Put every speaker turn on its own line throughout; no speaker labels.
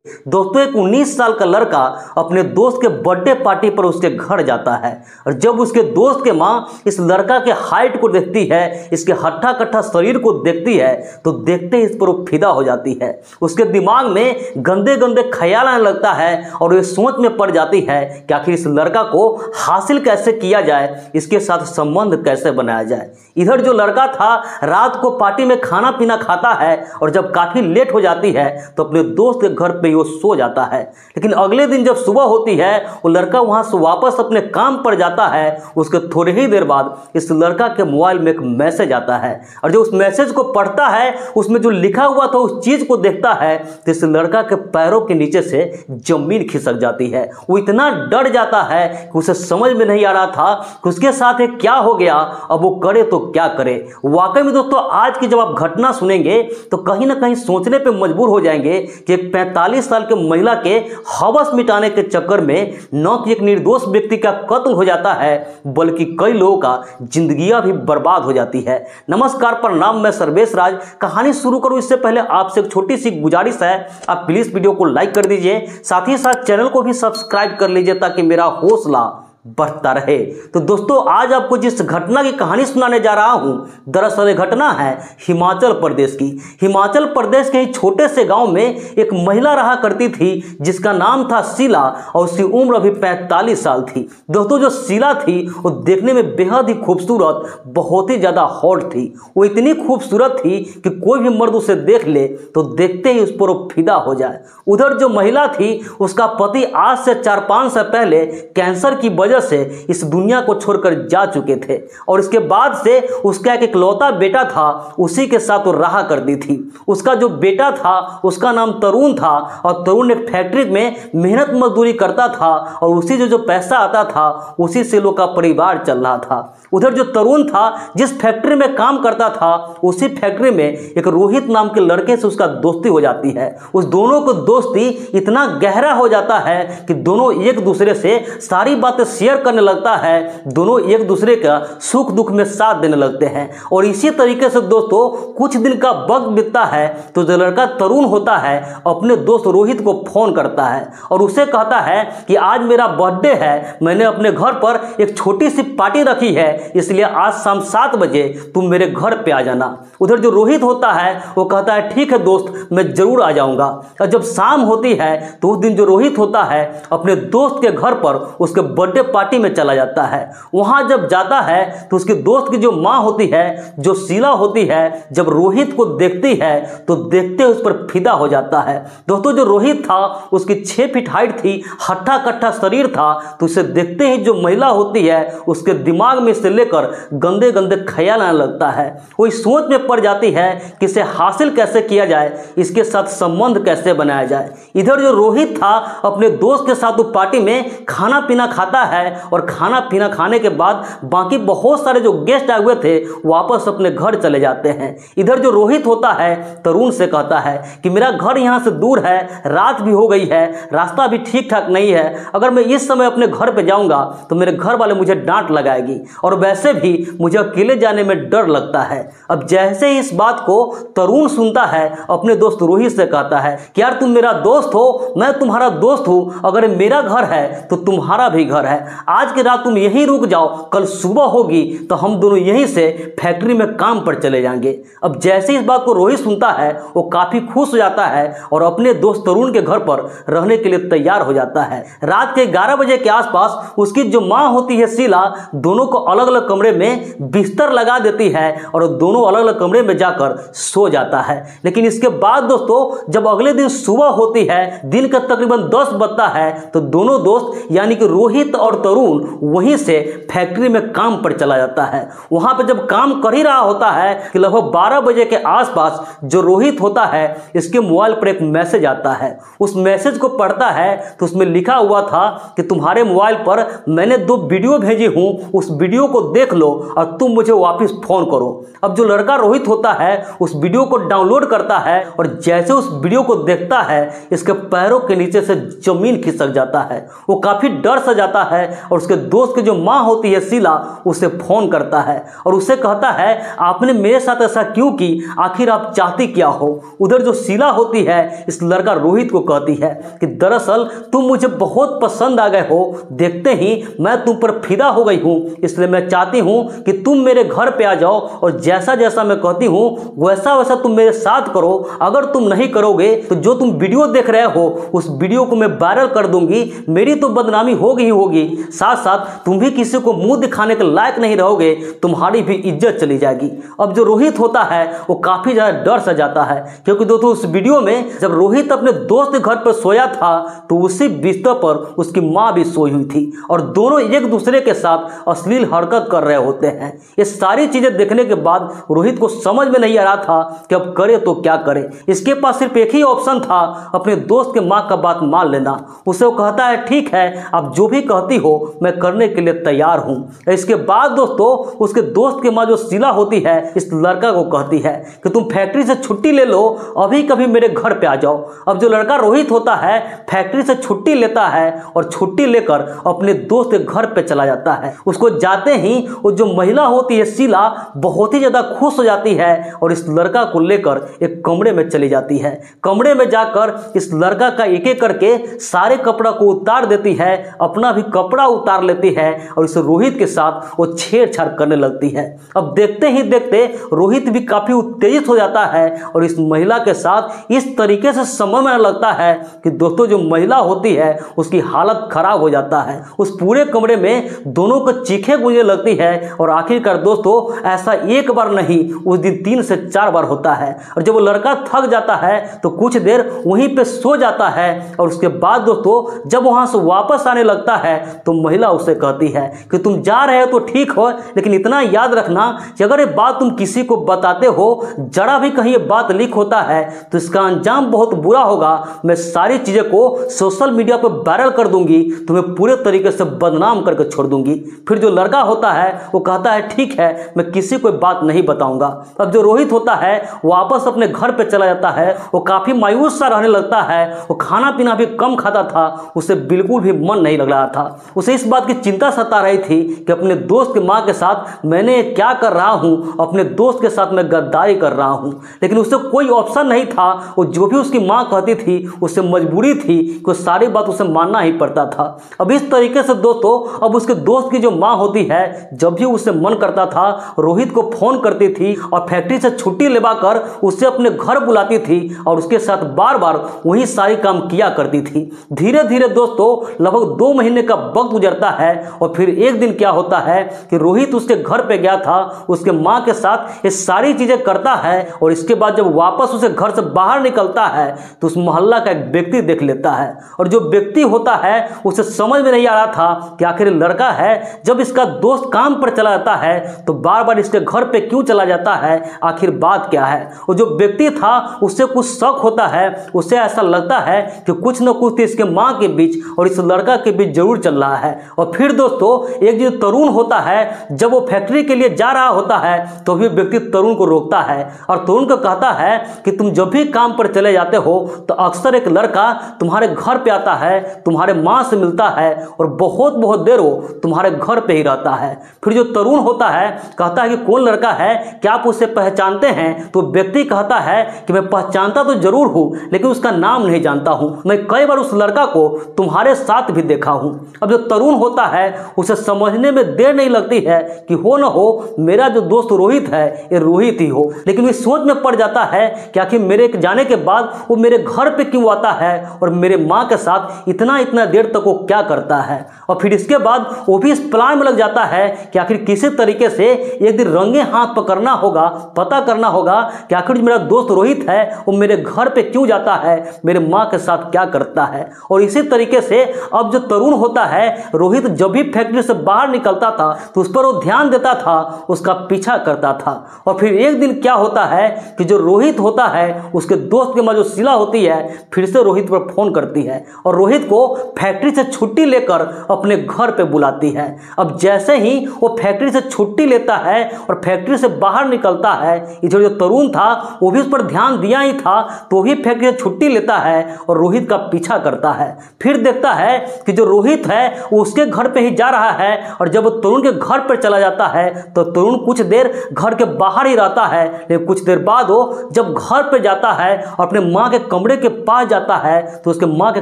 दोस्तों एक 19 साल का लड़का अपने दोस्त के बर्थडे पार्टी पर उसके घर जाता है और जब उसके दोस्त के माँ इस लड़का के हाइट को देखती है, इसके हट्ठा कट्ठा शरीर को देखती है तो देखते ही इस पर वो फिदा हो जाती है। उसके दिमाग में गंदे गंदे ख्याल आने लगता है और ये सोच में पड़ जाती है कि आखिर इस लड़का को हासिल कैसे किया जाए, इसके साथ संबंध कैसे बनाया जाए। इधर जो लड़का था रात को पार्टी में खाना पीना खाता है और जब काफ़ी लेट हो जाती है तो अपने दोस्त के घर पे वो सो जाता है। लेकिन अगले दिन जब सुबह होती है वो लड़का वहां से वापस अपने काम पर जाता है। उसके थोड़ी ही देर बाद इस लड़का के मोबाइल में एक मैसेज आता है और जो उस मैसेज को पढ़ता है उसमें जो लिखा हुआ था उस चीज को देखता है तो इस लड़का के पैरों के नीचे से जमीन खिसक जाती है। वो इतना डर जाता है कि उसे समझ में नहीं आ रहा था कि उसके साथ क्या हो गया, अब वो करे तो क्या करे। वाकई में दोस्तों आज की जब आप घटना सुनेंगे तो कहीं ना कहीं सोचने पे मजबूर हो जाएंगे कि एक 45 साल के महिला के हवस मिटाने के चक्कर में न कि एक निर्दोष व्यक्ति का कत्ल हो जाता है बल्कि कई लोगों का जिंदगियां भी बर्बाद हो जाती है। नमस्कार, प्रणाम, मैं सर्वेश राज। कहानी शुरू करूं इससे पहले आपसे एक छोटी सी गुजारिश है, आप प्लीज वीडियो को लाइक कर दीजिए, साथ ही साथ चैनल को भी सब्सक्राइब कर लीजिए ताकि मेरा हौसला बढ़ता रहे। तो दोस्तों आज आपको जिस घटना की कहानी सुनाने जा रहा हूं दरअसल ये घटना है हिमाचल प्रदेश की। हिमाचल प्रदेश के ही छोटे से गांव में एक महिला रहा करती थी जिसका नाम था शीला और उसकी उम्र अभी 45 साल थी। दोस्तों जो शीला थी वो देखने में बेहद ही खूबसूरत, बहुत ही ज्यादा हॉट थी। वो इतनी खूबसूरत थी कि कोई भी मर्द उसे देख ले तो देखते ही उस पर वो फिदा हो जाए। उधर जो महिला थी उसका पति आज से 4-5 साल पहले कैंसर की वजह से इस दुनिया को छोड़कर जा चुके थे और इसके बाद से उसका एक इकलौता बेटा था, उसी के साथ वो रहा करती थी। उसका जो बेटा था उसका नाम तरुण था और तरुण एक फैक्ट्री में मेहनत मजदूरी करता था और उसी जो पैसा आता था उसी से लोग का परिवार चल रहा था। उधर जो तरुण था जिस फैक्ट्री में काम करता था उसी फैक्ट्री में एक रोहित नाम के लड़के से उसका दोस्ती हो जाती है। उस दोनों को दोस्ती इतना गहरा हो जाता है कि दोनों एक दूसरे से सारी बातें शेयर करने लगता है, दोनों एक दूसरे का सुख दुख में साथ देने लगते हैं। और इसी तरीके से दोस्तों कुछ दिन का वक्त बीतता है तो जो लड़का तरुण होता है अपने दोस्त रोहित को फोन करता है और उसे कहता है कि आज मेरा बर्थडे है, मैंने अपने घर पर एक छोटी सी पार्टी रखी है, इसलिए आज शाम 7 बजे तुम मेरे घर पे आ जाना। उधर जो रोहित होता है वो कहता है ठीक है दोस्त, मैं जरूर आ जाऊंगा। और जब शाम होती है तो उस दिन जो रोहित होता है अपने दोस्त के घर पर उसके बर्थडे पार्टी में चला जाता है। वहां जब जाता है तो उसके दोस्त की जो मां होती है, जो शीला होती है, जब रोहित को देखती है तो देखते उस पर फिदा हो जाता है। दोस्तों जो रोहित था उसकी 6 फीट हाइट थी, हट्ठा कट्ठा शरीर था, तो उसे देखते ही जो महिला होती है उसके दिमाग में से लेकर गंदे गंदे ख्याल आने लगता है। वो इस सोच में पड़ जाती है कि इसे हासिल कैसे किया जाए, इसके साथ संबंध कैसे बनाया जाए। इधर जो रोहित था अपने दोस्त के साथ वो पार्टी में खाना पीना खाता है और खाना पीना खाने के बाद बाकी बहुत सारे जो गेस्ट आए हुए थे वापस अपने घर चले जाते हैं। इधर जो रोहित होता है तरुण से कहता है कि मेरा घर यहाँ से दूर है, रात भी हो गई है, रास्ता भी ठीक ठाक नहीं है, अगर मैं इस समय अपने घर पे जाऊंगा तो मेरे घर वाले मुझे डांट लगाएगी और वैसे भी मुझे अकेले जाने में डर लगता है। अब जैसे ही इस बात को तरुण सुनता है अपने दोस्त रोहित से कहता है कि यार तुम मेरा दोस्त हो, मैं तुम्हारा दोस्त हूँ, अगर मेरा घर है तो तुम्हारा भी घर है, आज की रात तुम यहीं रुक जाओ, कल सुबह होगी तो हम दोनों यहीं से फैक्ट्री में काम पर चले जाएंगे। अब जैसे इस बात को रोहित सुनता है वो काफी खुश हो जाता है और अपने दोस्त तरुण के घर पर रहने के लिए तैयार हो जाता है। रात के 11 बजे के आसपास उसकी जो माँ होती है शीला दोनों को अलग अलग कमरे में बिस्तर लगा देती है और दोनों अलग अलग कमरे में जाकर सो जाता है। लेकिन इसके बाद दोस्तों जब अगले दिन सुबह होती है, दिन का तकरीबन 10 बजता है, तो दोनों दोस्त यानी कि रोहित और तरुण वहीं से फैक्ट्री में काम पर चला जाता है। वहां पर जब काम कर ही रहा होता है कि लगभग 12 बजे के आसपास जो रोहित होता है इसके मोबाइल पर एक मैसेज आता है। उस मैसेज को पढ़ता है तो उसमें लिखा हुआ था कि तुम्हारे मोबाइल पर मैंने 2 वीडियो भेजी हूं, उस वीडियो को देख लो और तुम मुझे वापस फोन करो। अब जो लड़का रोहित होता है उस वीडियो को डाउनलोड करता है और जैसे उस वीडियो को देखता है इसके पैरों के नीचे से जमीन खिसक जाता है। वो काफी डर सा जाता है और उसके दोस्त की जो माँ होती है शीला उसे फ़ोन करता है और उसे कहता है आपने मेरे साथ ऐसा क्यों की, आखिर आप चाहती क्या हो। उधर जो शीला होती है इस लड़का रोहित को कहती है कि दरअसल तुम मुझे बहुत पसंद आ गए हो, देखते ही मैं तुम पर फिदा हो गई हूँ, इसलिए मैं चाहती हूँ कि तुम मेरे घर पे आ जाओ और जैसा जैसा मैं कहती हूँ वैसा वैसा तुम मेरे साथ करो। अगर तुम नहीं करोगे तो जो तुम वीडियो देख रहे हो उस वीडियो को मैं वायरल कर दूंगी, मेरी तो बदनामी होगी ही होगी, साथ साथ तुम भी किसी को मुंह दिखाने के लायक नहीं रहोगे, तुम्हारी भी इज्जत चली जाएगी। अब जो रोहित होता है वो काफ़ी ज़्यादा डर सा जाता है, क्योंकि दोस्तों उस वीडियो में जब रोहित अपने दोस्त के घर पर सोया था तो उसी बिस्तर पर उसकी माँ भी सोई हुई थी और दोनों एक दूसरे के साथ अश्लील हरकत कर रहे होते हैं। ये सारी चीज़ें देखने के बाद रोहित को समझ में नहीं आ रहा था कि अब करे तो क्या करे। इसके पास सिर्फ एक ही ऑप्शन था, अपने दोस्त के माँ का बात मान लेना। उसे वो कहता है ठीक है, आप जो भी कहती हो मैं करने के लिए तैयार हूँ। इसके बाद दोस्तों उसके दोस्त की माँ जो शीला होती है इस लड़का को कहती है कि तुम फैक्ट्री से छुट्टी ले लो, अभी कभी मेरे घर पे आ जाओ। अब जो लड़का रोहित होता है फैक्ट्री से छुट्टी लेता है और छुट्टी लेकर अपने दोस्त के घर पे चला जाता है। उसको जाते ही वो जो महिला होती है शीला बहुत ही ज़्यादा खुश हो जाती है और इस लड़का को लेकर एक कमरे में चली जाती है। कमरे में जाकर इस लड़का का एक एक करके सारे कपड़ा को उतार देती है, अपना भी कपड़ा उतार लेती है और इस रोहित के साथ वो छेड़छाड़ करने लगती है। अब देखते ही देखते रोहित भी काफ़ी उत्तेजित हो जाता है और इस महिला के साथ इस तरीके से समझ में लगता है कि दोस्तों जो महिला होती है उसकी हालत खराब हो जाता है। उस पूरे कमरे में दोनों को चीखें गूंजने लगती है और आखिरकार दोस्तों ऐसा एक बार नहीं उस दिन 3 से 4 बार होता है। और जब वो लड़का थक जाता है तो कुछ देर वहीं पे सो जाता है और उसके बाद दोस्तों जब वहां से वापस आने लगता है तो महिला उसे कहती है कि तुम जा रहे हो तो ठीक हो, लेकिन इतना याद रखना कि अगर ये बात तुम किसी को बताते हो, जरा भी कहीं ये बात लीक होता है तो इसका अंजाम बहुत बुरा होगा। मैं सारी चीज़ें को सोशल मीडिया पर वायरल कर दूंगी, तुम्हें पूरे तरीके से बदनाम करके छोड़ दूंगी। फिर जो लड़का होता है वो कहता है ठीक है, मैं किसी को बात नहीं बताऊंगा। अब जो रोहित होता है वापस अपने घर पे चला जाता है। वो काफ़ी मायूस सा रहने लगता है, वो खाना पीना भी कम खाता था, उसे बिल्कुल भी मन नहीं लग रहा था। उसे इस बात की चिंता सता रही थी कि अपने दोस्त की माँ के साथ मैंने क्या कर रहा हूँ, अपने दोस्त के साथ मैं गद्दारी कर रहा हूँ। लेकिन उसे कोई ऑप्शन नहीं था, वो जो भी उसकी माँ कहती थी उसे मजबूरी थी कि सारी बात उसे मानना ही पड़ता था। अब इस तरीके से दोस्तों अब उसके दोस्त की जो माँ होती है जब भी उसे मन करता था रोहित को फ़ोन करती थी और फैक्ट्री से छुट्टी लेवाकर उसे अपने घर बुलाती थी और उसके साथ बार बार वही सारी काम किया करती थी। धीरे धीरे दोस्तों लगभग 2 महीने का वक्त गुजरता है और फिर एक दिन क्या होता है कि रोहित उसके घर पे गया था, उसके माँ के साथ ये सारी चीज़ें करता है और इसके बाद जब वापस उसे घर से बाहर निकलता है तो उस मोहल्ला का एक व्यक्ति देख लेता है और जो व्यक्ति होता है उसे समझ में नहीं आ रहा था कि आखिर लड़का है जब इसका दोस्त काम पर चला जाता है तो बार बार इसके घर पे क्यों चला जाता है, आखिर बात क्या है। और जो व्यक्ति था उससे कुछ शक होता है, उसे ऐसा लगता है कि कुछ न कुछ इसके माँ के बीच और इस लड़का के बीच जरूर चल रहा है। और फिर दोस्तों एक जो तरुण होता है जब वो फैक्ट्री के लिए जा रहा होता है तो भी व्यक्ति तरुण को रोकता है और तरुण को कहता है कि तुम जब भी काम पर चले जाते हो तो अक्सर एक लड़का तुम्हारे घर पे आता है, तुम्हारे माँ से मिलता है और बहुत बहुत देर वो तुम्हारे घर पे ही रहता है। फिर जो तरुण होता है कहता है कि कौन लड़का है, क्या आप उसे पहचानते हैं? तो व्यक्ति कहता है कि मैं पहचानता तो जरूर हूँ लेकिन उसका नाम नहीं जानता हूँ, मैं कई बार उस लड़का को तुम्हारे साथ भी देखा हूँ। अब जो तरुण होता है उसे समझने में देर नहीं लगती है कि हो न हो मेरा जो दोस्त रोहित है ये रोहित ही हो, लेकिन वो सोच में पड़ जाता है कि आखिर मेरे जाने के बाद वो मेरे घर पे क्यों आता है और मेरे माँ के साथ इतना देर तक वो क्या करता है। और फिर इसके बाद वो भी इस प्लान में लग जाता है कि आखिर किसी तरीके से एक दिन रंगे हाथ पकड़ना होगा, पता करना होगा कि आखिर जो मेरा दोस्त रोहित है वो मेरे घर पे क्यों जाता है, मेरे माँ के साथ क्या करता है। और इसी तरीके से अब जो तरुण होता है रोहित जब भी फैक्ट्री से बाहर निकलता था तो उस पर वो ध्यान देता था, उसका पीछा करता था। और फिर एक दिन क्या होता है कि जो रोहित होता है उसके दोस्त की माँ जो शीला होती है फिर से रोहित पर फोन फ़ोन करती है और रोहित को फैक्ट्री से छुट्टी लेकर अपने घर पे बुलाती है। अब जैसे ही वो फैक्ट्री से छुट्टी लेता है और फैक्ट्री से बाहर निकलता है, इधर जो तरुण था वो भी उस पर ध्यान दिया ही था, तो भी फैक्ट्री से छुट्टी लेता है और रोहित का पीछा करता है। फिर देखता है कि जो रोहित है वो उसके घर पे ही जा रहा है और जब वो तरुण के घर पर चला जाता है तो तरुण कुछ देर घर के बाहर ही रहता है, लेकिन कुछ देर बाद वो जब घर पे जाता है और अपने माँ के कमरे के पास जाता है तो उसके माँ के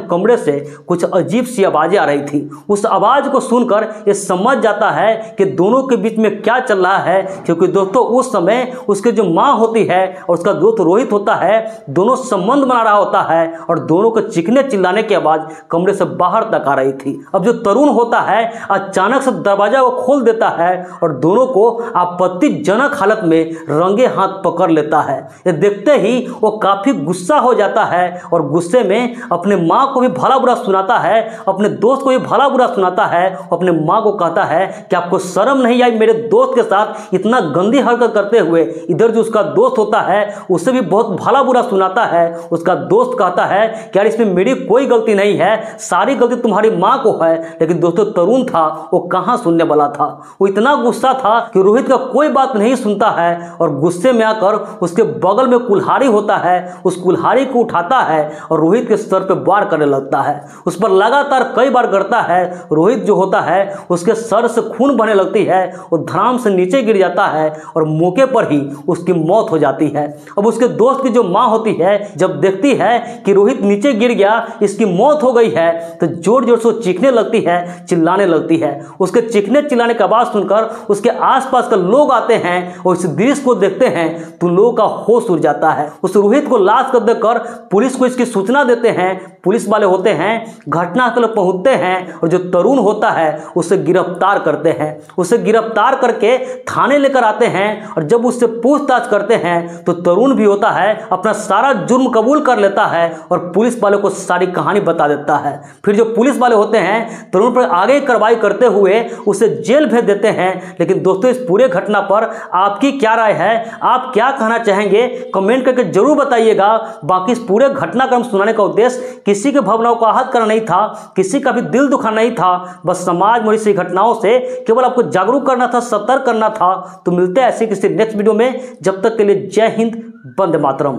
कमरे से कुछ अजीब सी आवाज़ें आ रही थी। उस आवाज़ को सुनकर ये समझ जाता है कि दोनों के बीच में क्या चल रहा है, क्योंकि दोस्तों उस समय उसके जो माँ होती है और उसका दोस्त रोहित होता है, दोनों संबंध बना रहा होता है और दोनों को चीखने चिल्लाने की आवाज़ कमरे से बाहर तक आ रही थी। अब जो तरुण होता है अचानक से दरवाजा को खोल देता है और दोनों को आपत्तिजनक हालत में रंगे हाथ पकड़ लेता है। ये देखते ही वो काफ़ी गुस्सा हो जाता है और गुस्से में अपने माँ को भी भला बुरा सुनाता है, अपने दोस्त को भी भला बुरा सुनाता है, अपने माँ को कहता है कि आपको शर्म नहीं आई मेरे दोस्त के साथ इतना गंदी हरकत करते हुए। इधर जो उसका दोस्त होता है उसे भी बहुत भला बुरा सुनाता है। उसका दोस्त कहता है कि यार इसमें मेरी कोई गलती नहीं है, सारी गलती तुम्हारी माँ को है। लेकिन दोस्तों तरुण था वो कहाँ सुनने वाला था, वो इतना गुस्सा था कि रोहित का कोई बात नहीं सुनता है और गुस्से में आकर उसके बगल में कुल्हाड़ी होता है, उस कुल्हाड़ी को उठाता है और रोहित के सर पे वार करने लगता है। उस पर लगातार कई बार करता है। रोहित जो होता है उसके सर से खून बहने लगती है, वो धड़ाम से नीचे गिर जाता है और मौके पर ही उसकी मौत हो जाती है। अब उसके दोस्त की जो माँ होती है जब देखती है कि रोहित नीचे गिर गया, इसकी मौत हो गई है, तो जोर जोर से चीखने लगती है, चिल्लाने लगती है। उसके चीखने चिल्लाने की आवाज़ सुनकर उसके आसपास के लोग आते हैं और इस दृश्य को देखते हैं तो लोगों का होश उड़ जाता है। उस रोहित को लाश कर देकर पुलिस को इसकी सूचना देते हैं। पुलिस वाले होते हैं घटनास्थल पर पहुंचते हैं और जो तरुण होता है उसे गिरफ्तार करते हैं। उसे गिरफ्तार करके थाने लेकर आते हैं और जब उससे पूछताछ करते हैं तो तरुण भी होता है अपना सारा जुर्म कबूल कर लेता है और पुलिस वाले को सारी कहानी बता देता है। फिर जो पुलिस वाले होते हैं तरुण पर आगे कार्रवाई करते हुए उसे जेल भेज देते हैं। लेकिन दोस्तों इस पूरे घटना पर आपकी क्या राय है, आप क्या कहना चाहेंगे, कमेंट करके जरूर बताइएगा। बाकी इस पूरे घटनाक्रम सुनाने का उद्देश्य किसी के भावनाओं को आहत करना नहीं था, किसी का भी दिल दुखाना नहीं था, बस समाज में ऐसी घटनाओं से केवल आपको जागरूक करना था, सतर्क करना था। तो मिलते हैं ऐसे किसी नेक्स्ट वीडियो में, जब तक के लिए जय हिंद, वंदे मातरम।